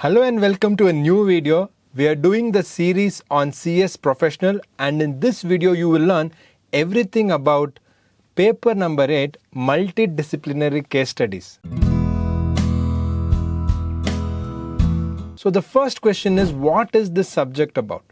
Hello and welcome to a new video. We are doing the series on CS Professional, and in this video you will learn everything about paper number 8, Multidisciplinary Case Studies. So the first question is, what is this subject about?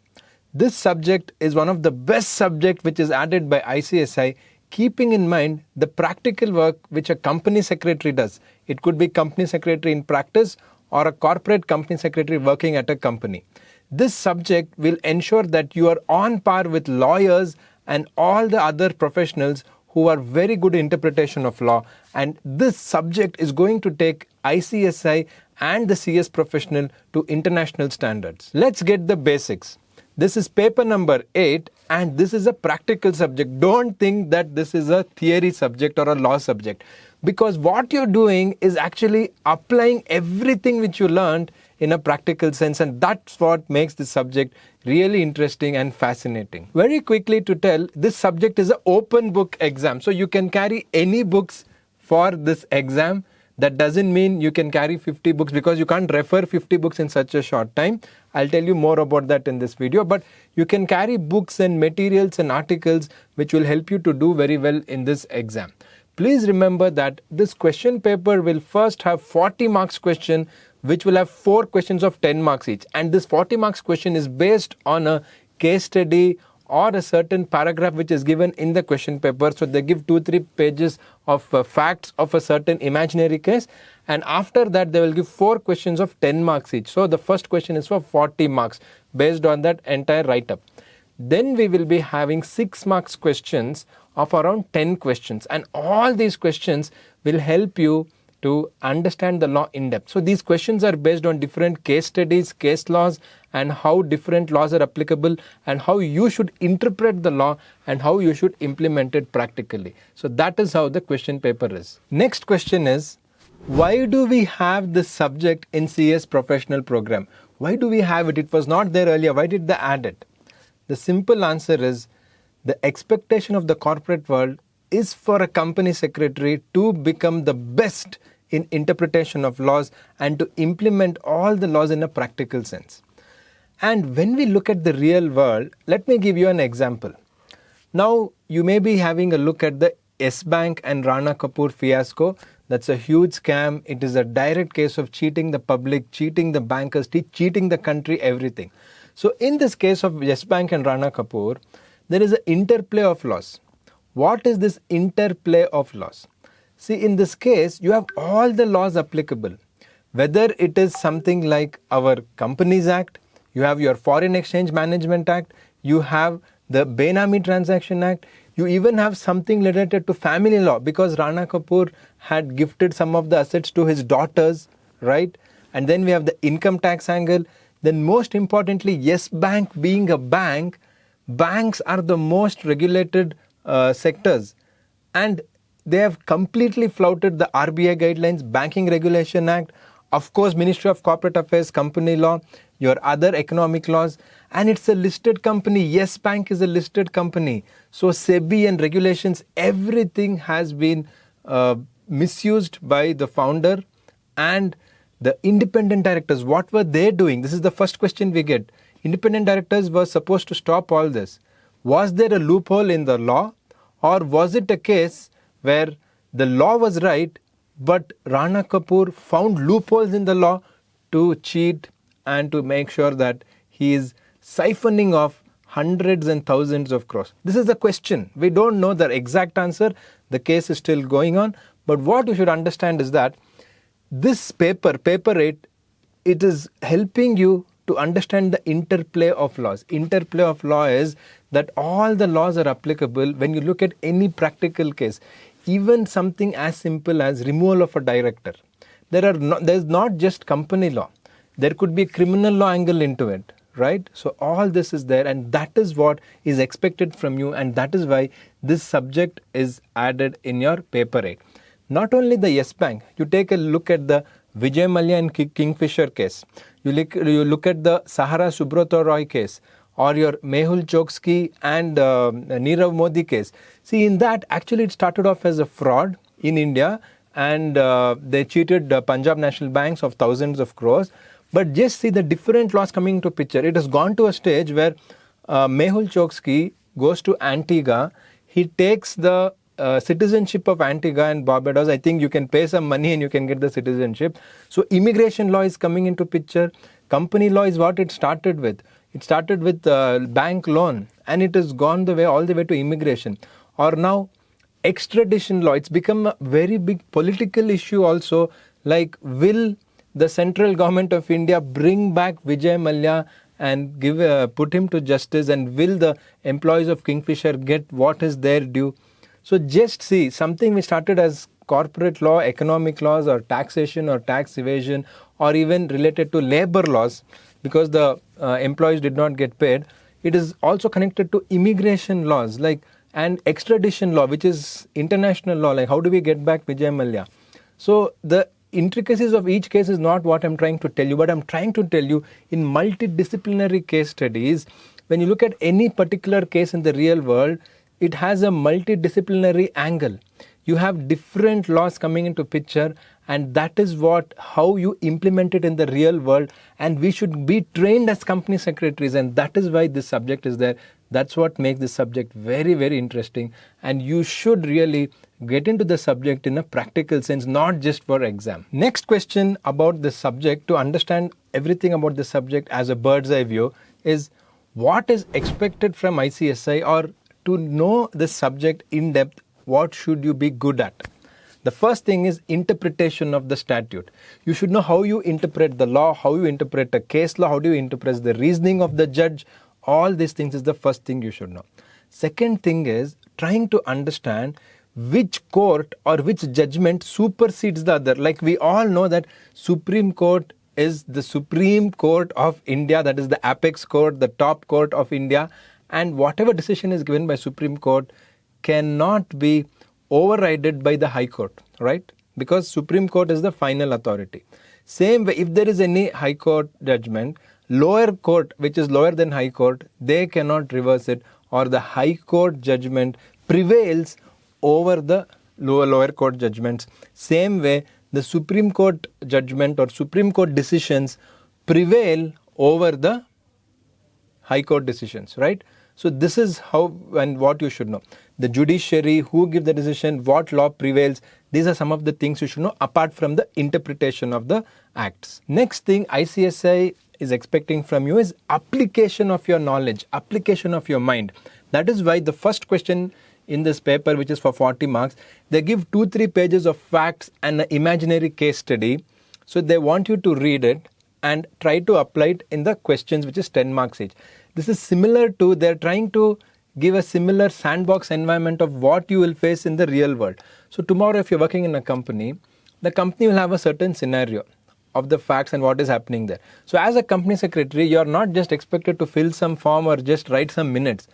This subject is one of the best subjects which is added by ICSI, keeping in mind the practical work which a company secretary does. It could be company secretary in practice or a corporate company secretary working at a company. This subject will ensure that you are on par with lawyers and all the other professionals who are very good interpretation of law, and this subject is going to take ICSI and the CS Professional to international standards. Let's get the basics. This is paper number 8 and this is a practical subject. Don't think that this is a theory subject or a law subject, because what you're doing is actually applying everything which you learned in a practical sense, and that's what makes this subject really interesting and fascinating. Very quickly to tell, this subject is an open book exam, so you can carry any books for this exam. That doesn't mean you can carry 50 books, because you can't refer 50 books in such a short time. I'll tell you more about that in this video, but you can carry books and materials and articles which will help you to do very well in this exam. Please remember that this question paper will first have 40 marks question, which will have 4 questions of 10 marks each, and this 40 marks question is based on a case study or a certain paragraph which is given in the question paper. So they give 2-3 pages of facts of a certain imaginary case, and after that they will give 4 questions of 10 marks each. So the first question is for 40 marks based on that entire write-up. Then we will be having 6 marks questions of around 10 questions, and all these questions will help you to understand the law in depth. So these questions are based on different case studies, case laws, and how different laws are applicable, and how you should interpret the law and how you should implement it practically. So that is how the question paper is. Next question is, why do we have this subject in CS Professional program? Why do we have it? It was not there earlier. Why did they add it? The simple answer is, the expectation of the corporate world is for a company secretary to become the best in interpretation of laws and to implement all the laws in a practical sense. And when we look at the real world, let me give you an example. Now you may be having a look at the Yes Bank and Rana Kapoor fiasco. That's a huge scam. It is a direct case of cheating the public, cheating the bankers, cheating the country, everything. So in this case of Yes Bank and Rana Kapoor, there is an interplay of laws. What is this interplay of laws? See, in this case, you have all the laws applicable. Whether it is something like our Companies Act, you have your Foreign Exchange Management Act, you have the Benami Transaction Act, you even have something related to family law, because Rana Kapoor had gifted some of the assets to his daughters, right? And then we have the income tax angle. Then most importantly, Yes Bank being a bank, banks are the most regulated sectors, and they have completely flouted the RBI guidelines, Banking Regulation Act, of course Ministry of Corporate Affairs, company law, your other economic laws, and it's a listed company. Yes Bank is a listed company. So SEBI and regulations, everything has been misused by the founder and the independent directors. What were they doing? This is the first question we get. Independent directors were supposed to stop all this. Was there a loophole in the law, or was it a case where the law was right, but Rana Kapoor found loopholes in the law to cheat and to make sure that he is siphoning off hundreds and thousands of crores? This is the question. We don't know the exact answer. The case is still going on. But what you should understand is that this paper 8, it is helping you to understand the interplay of laws. Interplay of law is that all the laws are applicable when you look at any practical case. Even something as simple as removal of a director. There's not just company law. There could be criminal law angle into it, right? So all this is there, and that is what is expected from you, and that is why this subject is added in your paper 8. Not only the Yes Bank, you take a look at the Vijay Mallya and Kingfisher case. You look at the Sahara Subrata Roy case, or your Mehul Choksky and Nirav Modi case. See, in that, actually it started off as a fraud in India, and they cheated Punjab National Banks of thousands of crores. But just see the different laws coming into picture. It has gone to a stage where Mehul Chokshi goes to Antigua. He takes the citizenship of Antigua and Barbados. I think you can pay some money and you can get the citizenship. So immigration law is coming into picture. Company law is what it started with. It started with bank loan, and it has gone all the way to immigration. Or now extradition law. It's become a very big political issue also. Like, will the central government of India bring back Vijay Mallya and put him to justice, and will the employees of Kingfisher get what is their due? So just see, something we started as corporate law, economic laws, or taxation or tax evasion, or even related to labor laws because the employees did not get paid. It is also connected to immigration laws and extradition law, which is international law, like how do we get back Vijay Mallya? So the intricacies of each case is not what I'm trying to tell you, but I'm trying to tell you in multidisciplinary case studies, when you look at any particular case in the real world, it has a multidisciplinary angle. You have different laws coming into picture, and that is how you implement it in the real world. And we should be trained as company secretaries, and that is why this subject is there. That's what makes this subject very, very interesting. And you should really get into the subject in a practical sense, not just for exam. Next question about this subject, to understand everything about the subject as a bird's eye view, is what is expected from ICSI, or to know the subject in depth, what should you be good at? The first thing is interpretation of the statute. You should know how you interpret the law, how you interpret a case law, how do you interpret the reasoning of the judge. All these things is the first thing you should know. Second thing is trying to understand which court or which judgment supersedes the other. Like we all know that Supreme Court is the Supreme Court of India, that is the apex court, the top court of India, and whatever decision is given by Supreme Court cannot be overridden by the High Court, right? Because Supreme Court is the final authority. Same way, if there is any High Court judgment, lower court, which is lower than High Court, they cannot reverse it, or the High Court judgment prevails over the lower court judgments. Same way, the Supreme Court judgment or Supreme Court decisions prevail over the High Court decisions, right? So this is how and what you should know. The judiciary, who give the decision, what law prevails, these are some of the things you should know apart from the interpretation of the acts. Next thing ICSI is expecting from you is application of your knowledge, application of your mind. That is why the first question in this paper, which is for 40 marks, they give 2-3 pages of facts and an imaginary case study. So they want you to read it and try to apply it in the questions, which is 10 marks each. This is similar to, they're trying to give a similar sandbox environment of what you will face in the real world. So tomorrow if you're working in a company, the company will have a certain scenario of the facts and what is happening there. So as a company secretary, you're not just expected to fill some form or just write some minutes.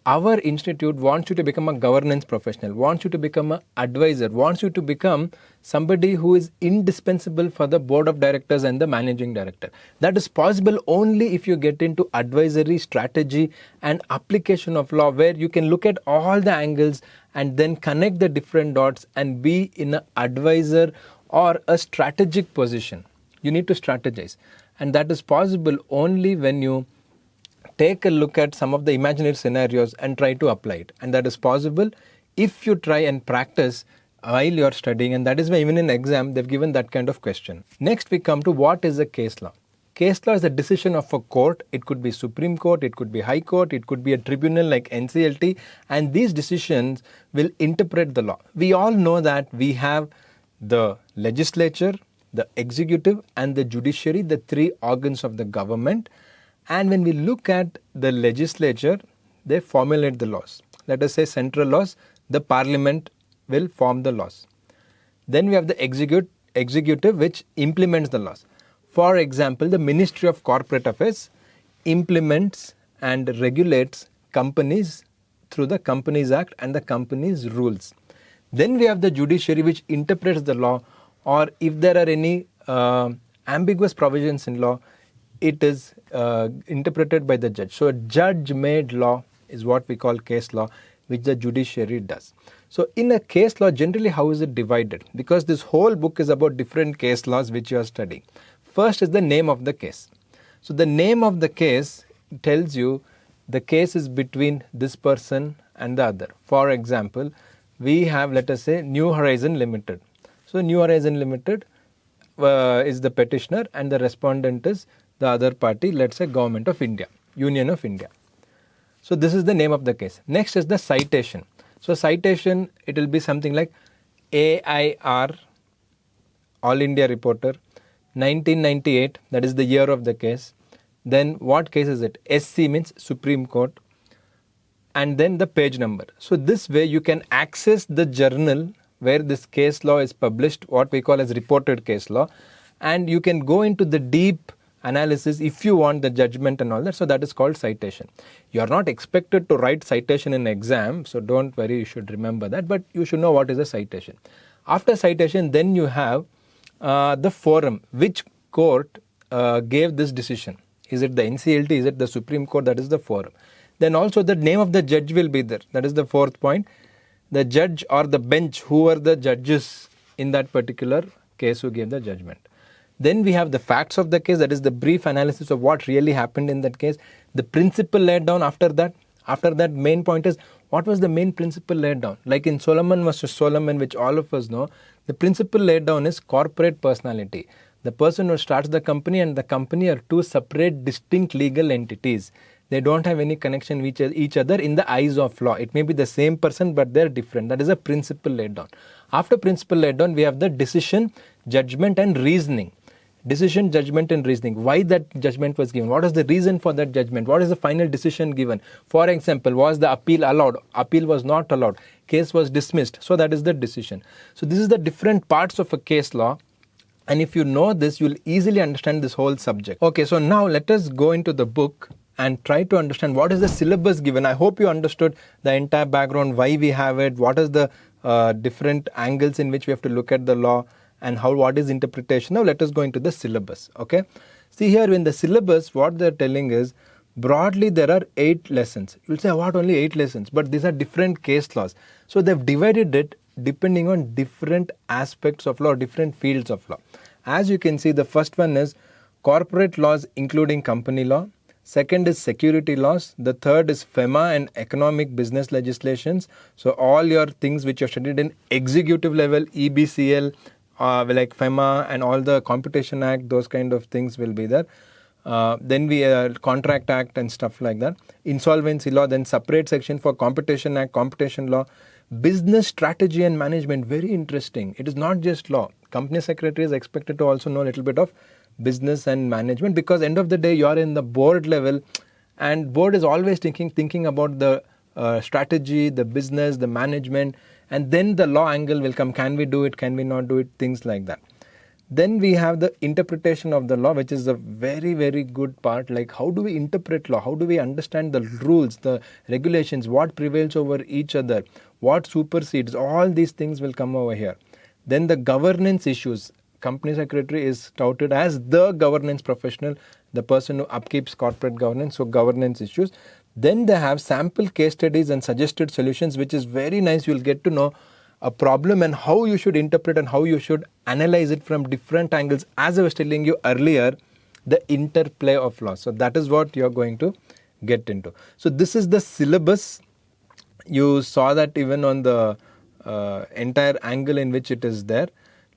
Our institute wants you to become a governance professional, wants you to become an advisor, wants you to become somebody who is indispensable for the board of directors and the managing director. That is possible only if you get into advisory, strategy and application of law, where you can look at all the angles and then connect the different dots and be in an advisor or a strategic position. You need to strategize, and that is possible only when you take a look at some of the imaginary scenarios and try to apply it. And that is possible if you try and practice while you're studying, and that is why even in exam they've given that kind of question. Next we come to what is a case law. Case law is a decision of a court. It could be Supreme Court, it could be High Court, it could be a tribunal like NCLT, and these decisions will interpret the law. We all know that we have the legislature, the executive and the judiciary, the three organs of the government. And when we look at the legislature, they formulate the laws. Let us say central laws, the parliament will form the laws. Then we have the executive which implements the laws. For example, the Ministry of Corporate Affairs implements and regulates companies through the Companies Act and the companies rules. Then we have the judiciary which interprets the law, or if there are any ambiguous provisions in law, it is interpreted by the judge. So a judge-made law is what we call case law, which the judiciary does. So in a case law, generally how is it divided? Because this whole book is about different case laws which you are studying. First is the name of the case. So the name of the case tells you the case is between this person and the other. For example, we have, let us say, New Horizon Limited. So New Horizon Limited is the petitioner and the respondent is the other party, let's say Government of India, Union of India. So this is the name of the case. Next is the citation. So citation, it will be something like AIR, All India Reporter, 1998, that is the year of the case. Then what case is it? SC means Supreme Court. And then the page number. So this way you can access the journal where this case law is published, what we call as reported case law. And you can go into the deep analysis if you want the judgment and all that. So that is called citation. You are not expected to write citation in exam. So don't worry, you should remember that. But you should know what is a citation. After citation, then you have the forum. Which court gave this decision? Is it the NCLT? Is it the Supreme Court? That is the forum. Then also the name of the judge will be there. That is the fourth point. The judge or the bench, who are the judges in that particular case who gave the judgment. Then we have the facts of the case. That is the brief analysis of what really happened in that case. The principle laid down after that. After that, main point is what was the main principle laid down? Like in Solomon versus Solomon, which all of us know, the principle laid down is corporate personality. The person who starts the company and the company are two separate, distinct legal entities. They don't have any connection with each other in the eyes of law. It may be the same person, but they're different. That is a principle laid down. After principle laid down, we have the decision, judgment and reasoning. Decision, judgment and reasoning. Why that judgment was given? What is the reason for that judgment? What is the final decision given? For example, was the appeal allowed? Appeal was not allowed. Case was dismissed. So that is the decision. So this is the different parts of a case law. And if you know this, you'll easily understand this whole subject. Okay, so now let us go into the book and try to understand what is the syllabus given. I hope you understood the entire background, why we have it, what is the different angles in which we have to look at the law, and what is interpretation. Now let us go into the syllabus. Okay, see here in the syllabus, what they're telling is broadly there are 8 lessons. You'll say, what, only 8 lessons? But these are different case laws. So they've divided it depending on different aspects of law, different fields of law. As you can see, the first one is corporate laws including company law. Second is security laws. The third is FEMA and economic business legislations. So all your things which you studied in executive level, EBCL, like FEMA and all the Competition Act, those kind of things will be there. Then we Contract Act and stuff like that. Insolvency law, then separate section for Competition Act, competition law. Business strategy and management, very interesting. It is not just law. Company secretary is expected to also know a little bit of business and management, because end of the day you are in the board level and board is always thinking about the strategy, the business, the management, and then the law angle will come. Can we do it? Can we not do it? Things like that. Then we have the interpretation of the law, which is a very, very good part. Like how do we interpret law? How do we understand the rules, the regulations, what prevails over each other, what supersedes? All these things will come over here. Then the governance issues. Company secretary is touted as the governance professional, the person who upkeeps corporate governance, so governance issues. Then they have sample case studies and suggested solutions, which is very nice. You'll get to know a problem and how you should interpret and how you should analyze it from different angles. As I was telling you earlier, the interplay of law. So that is what you're going to get into. So this is the syllabus. You saw that even on the entire angle in which it is there.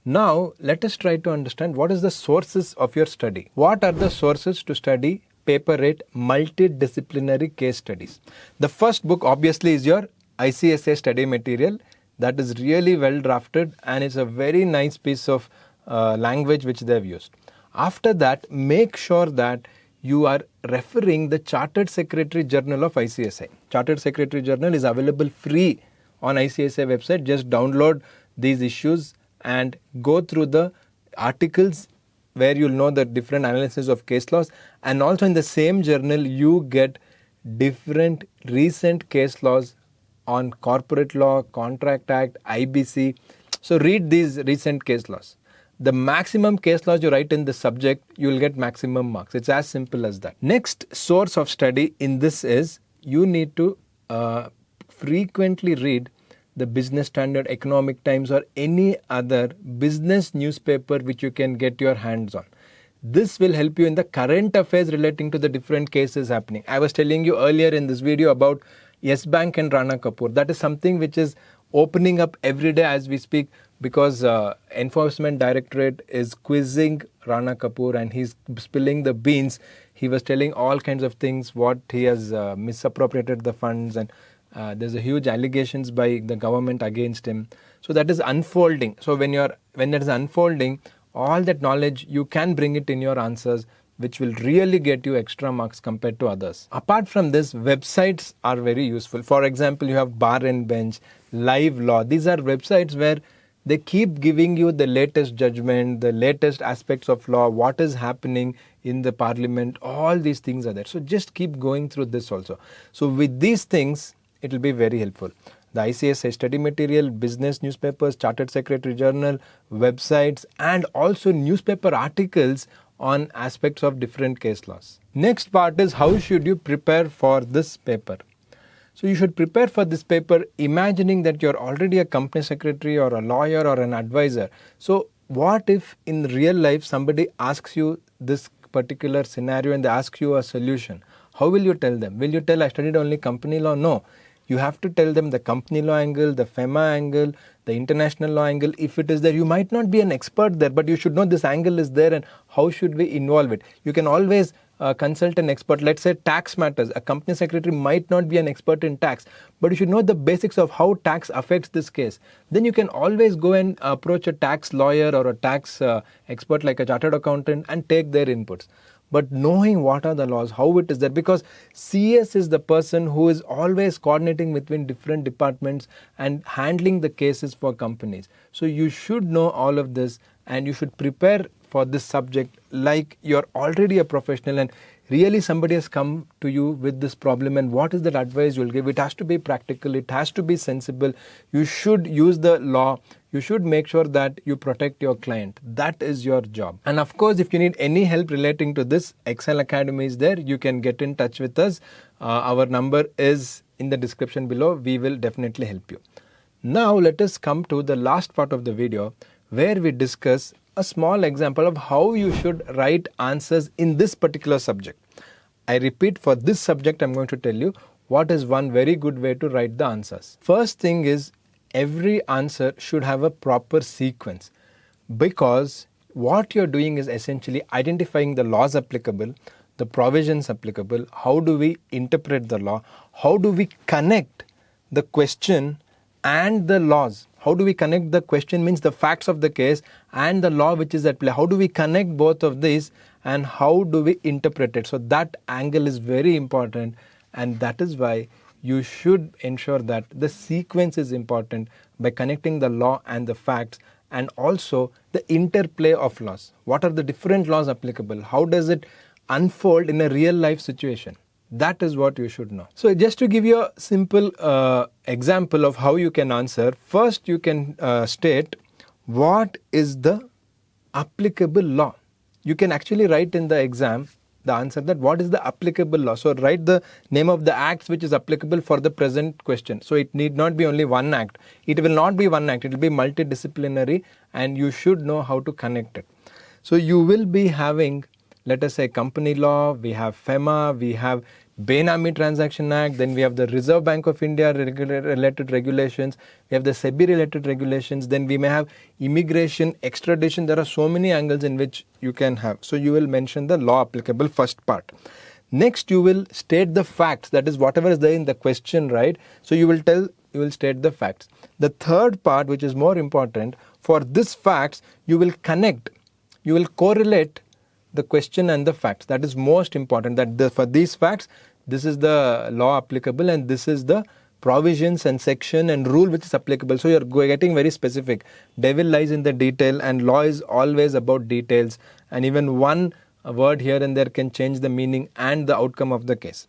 Now let us try to understand what is the sources of your study. What are the sources to study paper 8 multidisciplinary case studies? The first book obviously is your ICSA study material. That is really well drafted and it's a very nice piece of language which they have used. After that, make sure that you are referring the Chartered Secretary Journal of ICSI. Chartered Secretary Journal is available free on ICSI website. Just download these issues and go through the articles where you'll know the different analysis of case laws. And also in the same journal, you get different recent case laws on corporate law, Contract Act, IBC. So read these recent case laws. The maximum case laws you write in the subject, you will get maximum marks. It's as simple as that. Next source of study in this is you need to frequently read the Business Standard, Economic Times or any other business newspaper which you can get your hands on. This will help you in the current affairs relating to the different cases happening. I was telling you earlier in this video about Yes Bank and Rana Kapoor. That is something which is opening up every day as we speak, because Enforcement Directorate is quizzing Rana Kapoor and he's spilling the beans. He was telling all kinds of things, what he has misappropriated the funds, and there's a huge allegations by the government against him. So that is unfolding. So when that is unfolding, all that knowledge you can bring it in your answers, which will really get you extra marks compared to others. Apart from this, websites are very useful. For example, you have Bar and Bench, Live Law. These are websites where they keep giving you the latest judgment, the latest aspects of law, what is happening in the parliament. All these things are there. So just keep going through this also. So with these things, it will be very helpful. The ICSI study material, business newspapers, Chartered Secretary Journal, websites, and also newspaper articles on aspects of different case laws. Next part is how should you prepare for this paper. So you should prepare for this paper imagining that you're already a company secretary or a lawyer or an advisor. So what if in real life somebody asks you this particular scenario and they ask you a solution? How will you tell them? Will you tell I studied only company law? No. You have to tell them the company law angle, the FEMA angle, the international law angle. If it is there, you might not be an expert there, but you should know this angle is there and how should we involve it. You can always consult an expert. Let's say tax matters. A company secretary might not be an expert in tax, but you should know the basics of how tax affects this case. Then you can always go and approach a tax lawyer or a tax expert like a chartered accountant and take their inputs. But knowing what are the laws, how it is there, because CS is the person who is always coordinating between different departments and handling the cases for companies. So you should know all of this and you should prepare for this subject like you're already a professional and really somebody has come to you with this problem, and what is that advice you'll give? It has to be practical, it has to be sensible. You should use the law. You should make sure that you protect your client. That is your job. And of course, if you need any help relating to this, Ekcel Academy is there. You can get in touch with us. Our number is in the description below. We will definitely help you. Now let us come to the last part of the video where we discuss a small example of how you should write answers in this particular subject. I repeat, for this subject, I'm going to tell you what is one very good way to write the answers. First thing is, every answer should have a proper sequence, because what you're doing is essentially identifying the laws applicable, the provisions applicable, how do we interpret the law, how do we connect the question and the laws. How do we connect the question means the facts of the case and the law which is at play. How do we connect both of these and how do we interpret it? So that angle is very important, and that is why you should ensure that the sequence is important by connecting the law and the facts, and also the interplay of laws. What are the different laws applicable? How does it unfold in a real life situation? That is what you should know. So just to give you a simple example of how you can answer, first you can state what is the applicable law. You can actually write in the exam the answer that what is the applicable law. So write the name of the acts which is applicable for the present question. So it need not be only one act. It will not be one act. It will be multidisciplinary, and you should know how to connect it. So you will be having, let us say, company law, we have FEMA, we have Benami Transaction Act, then we have the Reserve Bank of India related regulations, we have the SEBI related regulations, then we may have immigration, extradition. There are so many angles in which you can have. So you will mention the law applicable first part. Next you will state the facts, that is whatever is there in the question, right? So you will state the facts. The third part, which is more important, for this facts you will connect, you will correlate the question and the facts. That is most important, that for these facts, this is the law applicable and this is the provisions and section and rule which is applicable. So you're getting very specific. Devil lies in the detail, and law is always about details, and even one word here and there can change the meaning and the outcome of the case.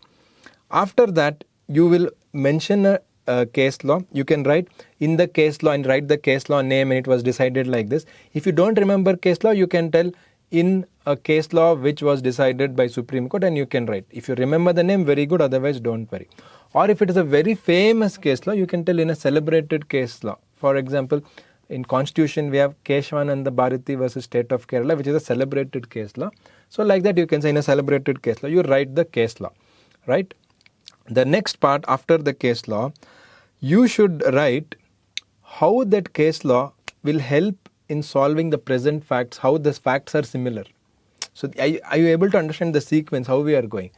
After that, you will mention a case law. You can write in the case law and write the case law name, and it was decided like this. If you don't remember case law, you can tell in a case law which was decided by Supreme Court, and you can write. If you remember the name, very good, otherwise don't worry. Or if it is a very famous case law, you can tell in a celebrated case law. For example, In Constitution, we have Keshavananda Bharati versus State of Kerala, which is a celebrated case law. So like that, you can say in a celebrated case law, you write the case law, right? The next part after the case law, you should write how that case law will help in solving the present facts, how the facts are similar. So are you able to understand the sequence, how we are going?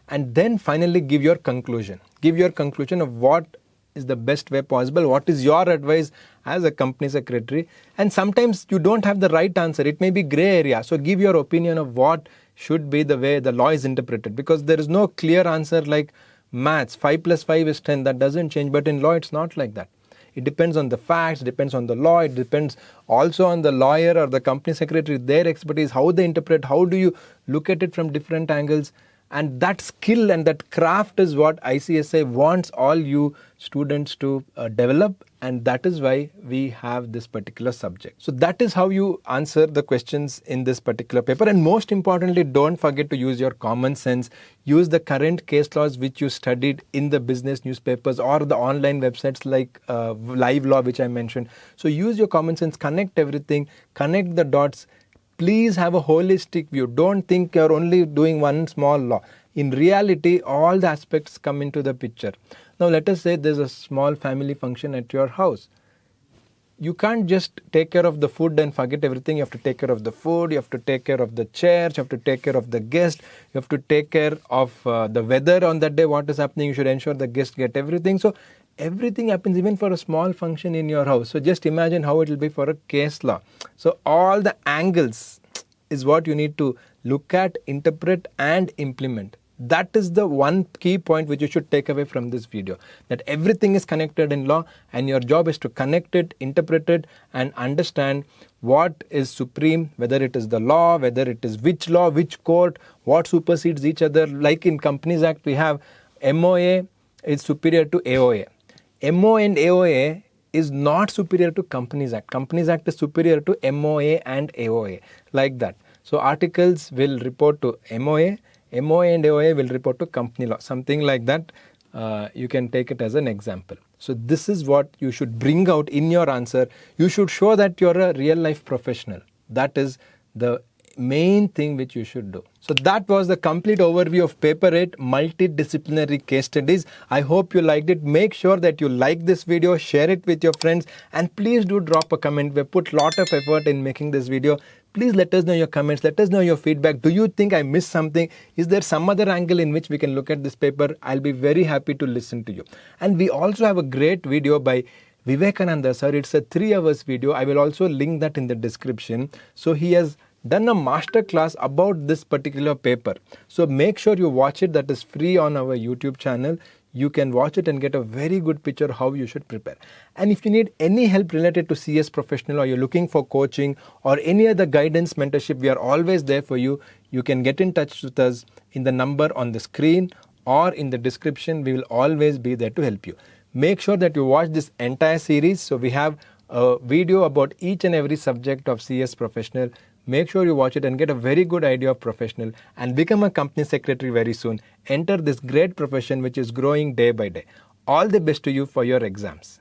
And then finally give your conclusion. Give your conclusion of what is the best way possible, what is your advice as a company secretary. And sometimes you don't have the right answer, it may be grey area. So give your opinion of what should be the way the law is interpreted, because there is no clear answer like maths, 5 plus 5 is 10, that doesn't change, but in law it's not like that. It depends on the facts, it depends on the law, it depends also on the lawyer or the company secretary, their expertise, how they interpret, how do you look at it from different angles. And that skill and that craft is what ICSI wants all you students to develop, and that is why we have this particular subject. So that is how you answer the questions in this particular paper. And most importantly, don't forget to use your common sense. Use the current case laws which you studied in the business newspapers or the online websites like Live Law, which I mentioned. So use your common sense, connect everything, connect the dots. Please have a holistic view. Don't think you're only doing one small law. In reality, all the aspects come into the picture. Now, let us say there's a small family function at your house. You can't just take care of the food and forget everything. You have to take care of the food, you have to take care of the chairs, you have to take care of the guest, you have to take care of the weather on that day, what is happening. You should ensure the guests get everything. So everything happens even for a small function in your house. So just imagine how it will be for a case law. So all the angles is what you need to look at, interpret and implement. That is the one key point which you should take away from this video, that everything is connected in law and your job is to connect it, interpret it and understand what is supreme, whether it is the law, whether it is which law, which court, what supersedes each other. Like in Companies Act, we have MOA is superior to AOA. MO and AOA is not superior to Companies Act. Companies Act is superior to MOA and AOA, like that. So articles will report to MOA, MOA and AOA will report to company law, something like that. You can take it as an example. So this is what you should bring out in your answer. You should show that you're a real life professional. That is the main thing which you should do. So that was the complete overview of paper 8 multidisciplinary case studies. I hope you liked it. Make sure that you like this video, share it with your friends, and please do drop a comment. We put a lot of effort in making this video. Please let us know your comments, let us know your feedback. Do you think I missed something? Is there some other angle in which we can look at this paper? I'll be very happy to listen to you. And we also have a great video by Vivekananda sir. It's a 3 hours video. I will also link that in the description. So he has done a master class about this particular paper. So make sure you watch it. That is free on our YouTube channel. You can watch it and get a very good picture how you should prepare. And if you need any help related to CS professional, or you're looking for coaching or any other guidance, mentorship, we are always there for you. You can get in touch with us in the number on the screen or in the description. We will always be there to help you. Make sure that you watch this entire series. So we have a video about each and every subject of CS professional. Make sure you watch it and get a very good idea of professional and become a company secretary very soon. Enter this great profession which is growing day by day. All the best to you for your exams.